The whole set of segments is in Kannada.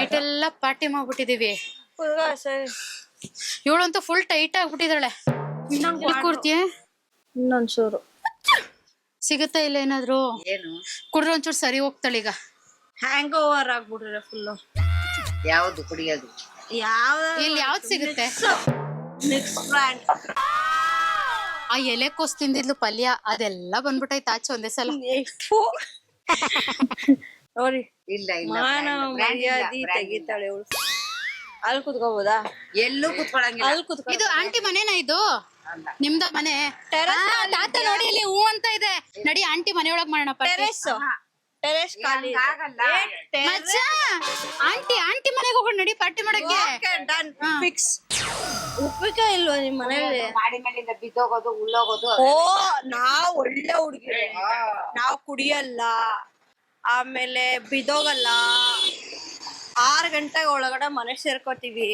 ನೈಟ್ ಎಲ್ಲ ಪಾರ್ಟಿ ಮಾಡ್ಬಿಟ್ಟಿದೀವಿ. ಇವಳಂತೂ ಫುಲ್ ಟೈಟ್ ಆಗ್ಬಿಟ್ಟಿದಾಳೆ. ಕೂರ್ತಿಯ ಇನ್ನೊಂಚೂರು ಸಿಗುತ್ತಾ ಇಲ್ಲ ಏನಾದ್ರು? ಏನು ಕುಡ್ರೆ ಒಂಚೂರು ಸರಿ ಹೋಗ್ತಾಳೆ ಈಗ. ಹ್ಯಾಂಗ್ ಓವರ್ ಆಗ್ಬಿಟ್ರೆ ಫುಲ್ಲು. ಯಾವ್ದು ಕುಡಿಯೋದು? ಇಲ್ಲಿ ಯಾವ್ದು ಸಿಗುತ್ತೆ? Mix brand. ಆ ಎಲೆಕೋಸ್ ತಿಂದಿದ್ಲು ಪಲ್ಯ ಅದೆಲ್ಲ ಬಂದ್ಬಿಟ್ಟೈತೆ ಆಚೆ ಒಂದೇ ಸಲ. ನೋಡಿ ಇಲ್ಲ ಇಲ್ಲ ಮಾನ ಮರ್ಯಾದಿ ತೆಗಿತಾಳೆ ಇವಳು. ಅಲ್ಲಿ ಕುತ್ಕೋಬೋದಾ? ಎಲ್ಲೂ ಕುತ್ಕೊಳಂಗಿಲ್ಲ. ಅಲ್ಲಿ ಕುತ್ಕೊ. ಇದು ಆಂಟಿ ಮನೆನಾ? ಇದು ನಿಮ್ದ ಮನೆ? ತಾತ ನೋಡಿ ಇಲ್ಲಿ ಹೂ ಅಂತ ಇದೆ. ನಡಿ ಆಂಟಿ ಮನೆ ಒಳಗ್ ಮಾಡೋಣ. ಟೆರೆಸ್ ಖಾಲಿ ಆಗಲ್ಲ. ಮಚ್ಚ ಆಂಟಿ ಮನೆಗೆ ಹೋಗೋಣ ನಡಿ ಪಾರ್ಟಿ ಮಾಡಕ್ಕೆ. Done fix. ಉಪ್ಪಿಕಾಯಿ ಇಲ್ವಾ ನಿಮ್ ಮನೇಲಿ? ಮಾಡಿ ಮೇಲಿಂದ ಬಿದ್ದೋಗೋದು ಉಳ್ಳೋಗೋದು. ಓ ನಾವ್ ಒಳ್ಳೆ ಹುಡುಗಿ, ನಾವ್ ಕುಡಿಯಲ್ಲ, ಆಮೇಲೆ ಬಿದೋಗಲ್ಲ, 6 ಗಂಟೆ ಒಳಗಡೆ ಮನೆ ಸೇರ್ಕೋತೀವಿ.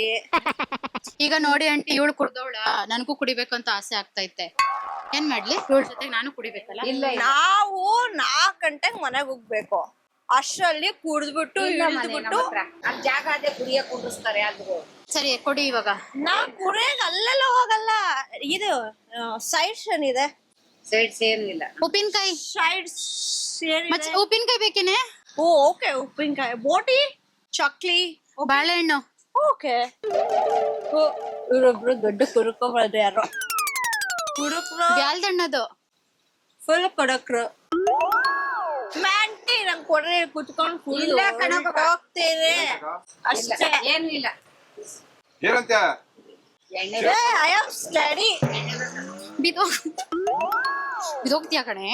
ಈಗ ನೋಡಿ ಆಂಟಿ ಇವಳು ಕುಡ್ದವಳ, ನನಗೂ ಕುಡಿಬೇಕಂತ ಆಸೆ ಆಗ್ತೈತೆ. ಏನ್ ಮಾಡ್ಲಿ? ಇವಳ ಜೊತೆಗೆ ನಾನು ಕುಡಿಬೇಕಲ್ಲ. ಇಲ್ಲ ನಾವು 4 ಗಂಟೆಗೆ ಮನೆಗ್ ಹೋಗ್ಬೇಕು. ಅಷ್ಟರಲ್ಲಿ ಕುಡ್ದ್ಬಿಟ್ಟು ಇಳಿದ್ಬಿಟ್ಟು ಅಲ್ಲಿ ಜಾಗ ಅದೇ ಕುಡಿಯಕ್ ಕುಂಡಿಸ್ತಾರೆ. ಆದ್ರೂ ಸರಿ ಕೊಡಿ ಇವಾಗ. ನಾ ಕುಡಿಯಕ್ ಅಲ್ಲೆಲ್ಲ ಹೋಗಲ್ಲ. ಇದು ಸೈಡ್ಸ್ ಏನಿದೆ? ಸೈಡ್ಸ್ ಏನು ಇಲ್ಲ. ಉಪ್ಪಿನಕಾಯಿ ಸೈಡ್ಸ್ ಮಚ್ಚ ಉಪ್ಪಿನಕಾಯಿ ಬೇಕೇನೆ? ಓಕೆ ಉಪ್ಪಿನಕಾಯಿ, ಬೋಟಿ, ಚಕ್ಲಿ, ಬಾಳೆಹಣ್ಣು. ಓಕೆ. ಇವರೊಬ್ರು ದೊಡ್ಡ ಕುರುಕೋಬಾರ್ದು ಯಾರೋ ಕುರುಕ್ರು, ಬ್ಯಾಲ್ದಣ್ಣದು ಫುಲ್ ಕೊಡಕ್ರು. ಮ್ಯಾಂಟಿ ನಂಗೆ ಕೊಡ್ರಿ, ಕುತ್ಕೊಂಡು ಫುಲ್ ಇಲ್ಲ ಕಣೋ ಹೋಗ್ತೇನೆ ಅಷ್ಟೇ. ಏನಿಲ್ಲ. ಏನಂತ ಎಣ್ಣೆ ಐ ಆಮ್ ಸ್ಟಡಿ. ಬಿದೋಗ್ತೀಯ ಕಣೆ.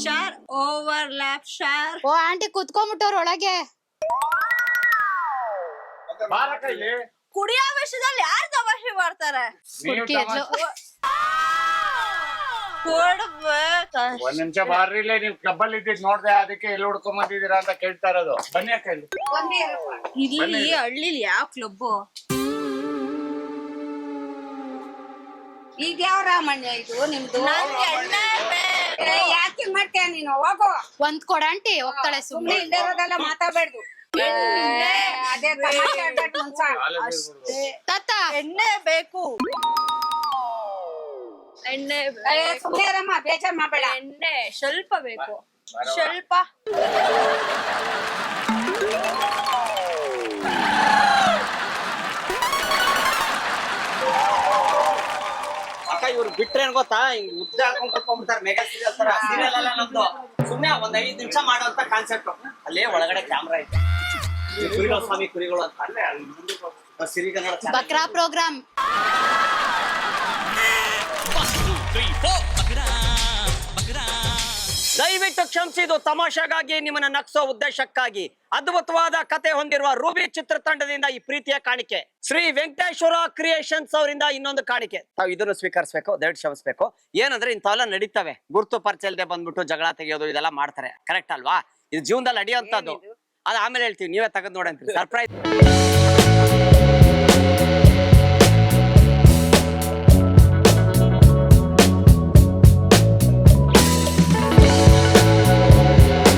ಶಾರ್ ಓವರ್ಲ್ಯಾಪ್ ಶಾರ್. ಓ ಆಂಟಿ ಕುತ್ಕೊಂಡ್ಬಿಟ್ಟವ್ರ ಒಳಗೆ. ಕುಡಿಯೋ ವಿಷಯದಲ್ಲಿ ಯಾರು ತಮಾಷೆ ಮಾಡ್ತಾರೆ? ಹುಡುಕಿ ಎದ್ಲು. ಒಂದ್ ನಿಮಿಷ ಬಾರ್ರಿಲೇ, ನೀವ್ ಕ್ಲಬ್ ಅಲ್ಲಿ ಇದ್ದಿದ್ ನೋಡ್ದೆ, ಅದಕ್ಕೆ ಎಲ್ಲಿ ಹುಡ್ಕೊಂಡ್ ಬಂದಿದ್ದೀರಾ ಅಂತ ಕೇಳ್ತಾ ಇರೋದು. ಬನ್ನಿ ಅಕ್ಕ ಇಲ್ಲಿ. ಇಲ್ಲಿ ಹಳ್ಳಿಲಿ ಯಾವ ಕ್ಲಬ್? ಈಗ ಯಾವ ರಾಮಣ್ಯ ಇದು ನಿಮ್ದು? ಯಾಕೆ ಮಾಡ್ತೀಯ ನೀನು? ಹೋಗೋ ಒಂದ್ ಕೊಡ ಆಂಟಿ ಹೋಗ್ತಾಳೆ ಸುಮ್ನೆ. ಇಲ್ಲದೆ ಇರೋದೆಲ್ಲ ಮಾತಾಡ್ಬೇಡ್ದು. ಅದೇ ತಮಾಷೆ ಆಡ್ಬೇಕು ಮನ್ಸ. ತಾತ ಎಣ್ಣೆ ಬೇಕು, ಎಣ್ಣೆ ಸುಮ್ಮನೆ ಇರಮ್ಮ, ಬೇಜಾರ್ ಮಾಡ್ಬೇಡ. ಎಣ್ಣೆ ಸ್ವಲ್ಪ ಬೇಕು, ಸ್ವಲ್ಪ. ಅಕ್ಕ ಇವ್ರು ಬಿಟ್ರೆ ಏನ್ ಗೊತ್ತಾ, ಹಿಂಗ್ ಉದ್ದ ಹಾಕೊಂಡ್ ಕುತ್ಕೊಂಡ್ಬಿಡ್ತಾರೆ. ಮೆಗಾ ಸೀರಿಯಲ್ ತರ. ಸೀರಿಯಲ್ ಅಲ್ಲ ನಮ್ದು, ಸುಮ್ನೆ ಒಂದ್ 5 ನಿಮಿಷ ಮಾಡುವಂತ ಕಾನ್ಸೆಪ್ಟ್. ಅಲ್ಲೇ ಒಳಗಡೆ ಕ್ಯಾಮ್ರಾ ಐತೆ. ಕುರಿಗಳು ಸ್ವಾಮಿ ಕುರಿಗಳು ಅಂತ ಅಲ್ಲೇ ಸಿರಿಗನ್ನಡ ಬಕ್ರಾ ಪ್ರೋಗ್ರಾಮ್. ದಯವಿಟ್ಟು ಕ್ಷಮಿಸಿ, ಇದು ತಮಾಷೆಗಾಗಿ, ನಿಮ್ಮನ್ನ ನಗ್ಸೋ ಉದ್ದೇಶಕ್ಕಾಗಿ ಅದ್ಭುತವಾದ ಕತೆ ಹೊಂದಿರುವ ರೂಬಿ ಚಿತ್ರತಂಡದಿಂದ ಈ ಪ್ರೀತಿಯ ಕಾಣಿಕೆ. ಶ್ರೀ ವೆಂಕಟೇಶ್ವರ ಕ್ರಿಯೇಷನ್ಸ್ ಅವರಿಂದ ಇನ್ನೊಂದು ಕಾಣಿಕೆ. ತಾವು ಇದನ್ನು ಸ್ವೀಕರಿಸಬೇಕು, ದಯವಿಟ್ಟು ಕ್ಷಮಿಸಬೇಕು. ಏನಂದ್ರೆ ಇಂಥವೆಲ್ಲ ನಡೀತವೆ. ಗುರ್ತು ಪರಿಚಯಲ್ದೆ ಬಂದ್ಬಿಟ್ಟು ಜಗಳ ತೆಗೆಯೋದು ಇದೆಲ್ಲ ಮಾಡ್ತಾರೆ. ಕರೆಕ್ಟ್ ಅಲ್ವಾ? ಇದು ಜೀವನದಲ್ಲಿ ಅಡಿಯೋಂಥದ್ದು. ಅದು ಆಮೇಲೆ ಹೇಳ್ತೀವಿ, ನೀವೇ ತೆಗೆದು ನೋಡಂತೀವಿ. ಸರ್ಪ್ರೈಸ್.